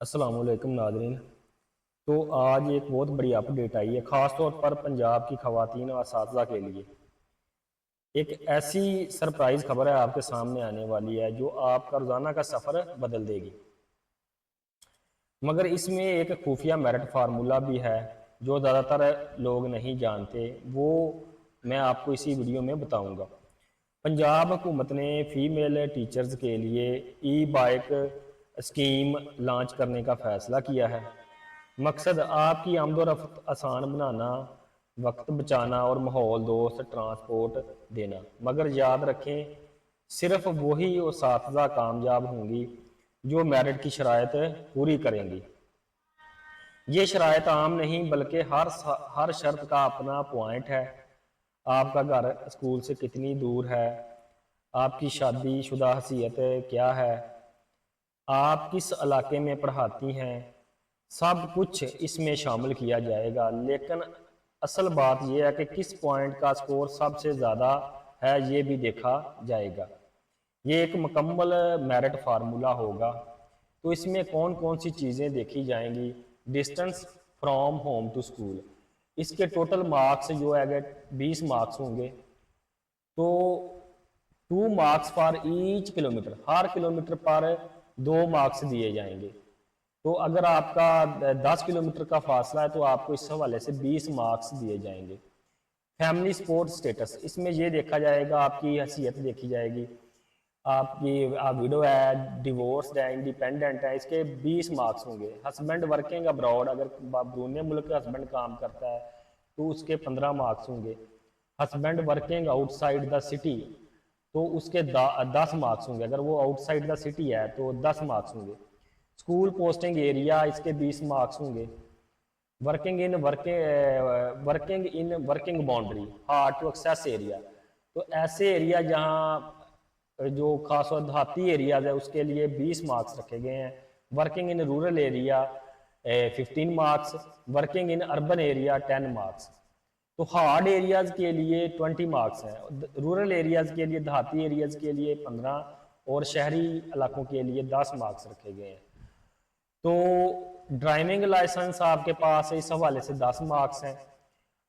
अस्सलाम वालेकुम नाज़रीन। तो आज एक बहुत बड़ी अपडेट आई है, ख़ास तौर पर पंजाब की ख़वातीन और असातिज़ा के लिए। एक ऐसी सरप्राइज़ खबर है आपके सामने आने वाली है जो आपका रोज़ाना का सफ़र बदल देगी। मगर इसमें एक खुफिया मेरिट फार्मूला भी है जो ज़्यादातर लोग नहीं जानते, वो मैं आपको इसी वीडियो में बताऊंगा। पंजाब हुकूमत ने फ़ीमेल टीचर्स के लिए ई बाइक स्कीम लॉन्च करने का फ़ैसला किया है। मकसद आपकी आमदोरफ्त आसान बनाना, वक्त बचाना और माहौल दोस्त ट्रांसपोर्ट देना। मगर याद रखें, सिर्फ वही उसातिज़ा कामयाब होंगी जो मेरिट की शराइत पूरी करेंगी। ये शराइत आम नहीं बल्कि हर शर्त का अपना पॉइंट है। आपका घर स्कूल से कितनी दूर है, आपकी शादी शुदा हैसियत क्या है, आप किस इलाके में पढ़ाती हैं, सब कुछ इसमें शामिल किया जाएगा। लेकिन असल बात यह है कि किस पॉइंट का स्कोर सबसे ज़्यादा है ये भी देखा जाएगा। ये एक मुकम्मल मेरिट फार्मूला होगा। तो इसमें कौन कौन सी चीज़ें देखी जाएंगी? Distance from home to school, इसके टोटल मार्क्स जो है 20 मार्क्स होंगे। तो 2 मार्क्स फॉर ईच किलोमीटर, हर किलोमीटर पर 2 मार्क्स दिए जाएंगे। तो अगर आपका 10 किलोमीटर का फासला है तो आपको इस हवाले से 20 मार्क्स दिए जाएंगे। फैमिली सपोर्ट स्टेटस, इसमें यह देखा जाएगा, आपकी हैसियत देखी जाएगी। आपकी आप विडो है, डिवोर्स है, इंडिपेंडेंट है, इसके 20 मार्क्स होंगे। हस्बैंड वर्किंग अब्रॉड, अगर बैरून मुल्क हस्बैंड काम करता है तो उसके 15 मार्क्स होंगे। Husband working outside the city तो उसके 10 मार्क्स होंगे। अगर वो आउटसाइड द सिटी है तो 10 मार्क्स होंगे। स्कूल पोस्टिंग एरिया, इसके 20 मार्क्स होंगे। Working boundary, hard to access area, तो ऐसे एरिया जहाँ जो खास और देहाती एरियाज है उसके लिए 20 मार्क्स रखे गए हैं। Working in rural area 15 marks, working in urban area 10 marks. तो हार्ड एरियाज के लिए 20 मार्क्स हैं, रूरल एरियाज के लिए, देहाती एरियाज के लिए 15 और शहरी इलाकों के लिए 10 मार्क्स रखे गए हैं। तो ड्राइविंग लाइसेंस आपके पास है, इस हवाले से 10 मार्क्स हैं।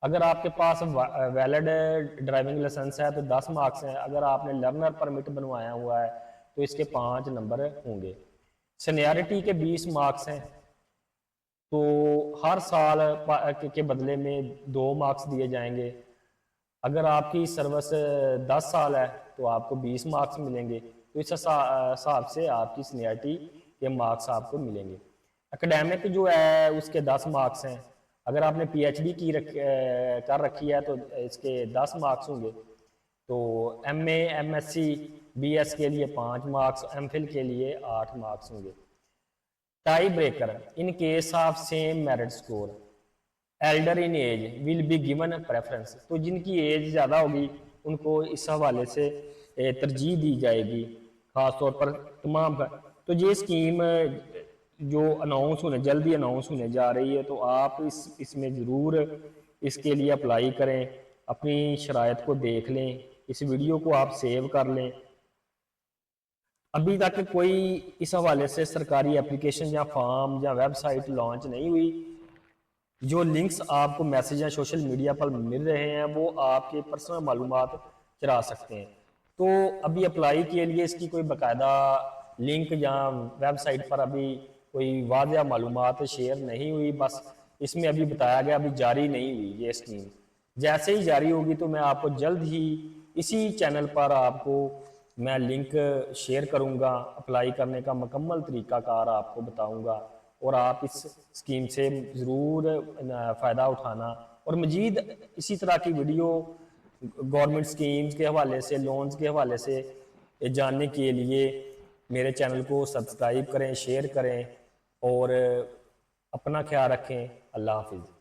अगर आपके पास वैलिड ड्राइविंग लाइसेंस है तो 10 मार्क्स हैं। अगर आपने लर्नर परमिट बनवाया हुआ है तो इसके 5 नंबर होंगे। सीनियरिटी के 20 मार्क्स हैं। तो हर साल के बदले में 2 मार्क्स दिए जाएंगे। अगर आपकी सर्विस 10 साल है तो आपको 20 मार्क्स मिलेंगे। तो इस हिसाब से आपकी सीनियरिटी के मार्क्स आपको मिलेंगे। एकेडमिक जो है उसके 10 मार्क्स हैं। अगर आपने पीएचडी कर रखी है तो इसके 10 मार्क्स होंगे। तो एमए, एमएससी, बीएस के लिए 5 मार्क्स, एमफिल के लिए 8 मार्क्स होंगे। Tie breaker, in case of same merit score, elder in age will be given preference, तो जिनकी एज ज़्यादा होगी उनको इस हवाले से तरजीह दी जाएगी ख़ास तौर पर तमाम का। तो ये स्कीम जो अनाउंस होने जल्दी अनाउंस होने जा रही है, तो आप इसमें ज़रूर इसके लिए अप्लाई करें, अपनी शराइत को देख लें, इस वीडियो को आप सेव कर लें। अभी तक कोई इस हवाले से सरकारी एप्लीकेशन या फॉर्म या वेबसाइट लॉन्च नहीं हुई। जो लिंक्स आपको मैसेज या सोशल मीडिया पर मिल रहे हैं वो आपके पर्सनल मालूमात चुरा सकते हैं। तो अभी अप्लाई के लिए इसकी कोई बाकायदा लिंक या वेबसाइट पर अभी कोई वाज़ह मालूमात शेयर नहीं हुई। बस इसमें अभी बताया गया, अभी जारी नहीं हुई ये स्कीम। जैसे ही जारी होगी तो मैं आपको जल्द ही इसी चैनल पर आपको मैं लिंक शेयर करूंगा, अप्लाई करने का मुकम्मल तरीक़ाकार आपको बताऊंगा और आप इस स्कीम से ज़रूर फ़ायदा उठाना। और मज़ीद इसी तरह की वीडियो गवर्नमेंट स्कीम्स के हवाले से, लोन्स के हवाले से जानने के लिए मेरे चैनल को सब्सक्राइब करें, शेयर करें और अपना ख्याल रखें। अल्लाह हाफिज़।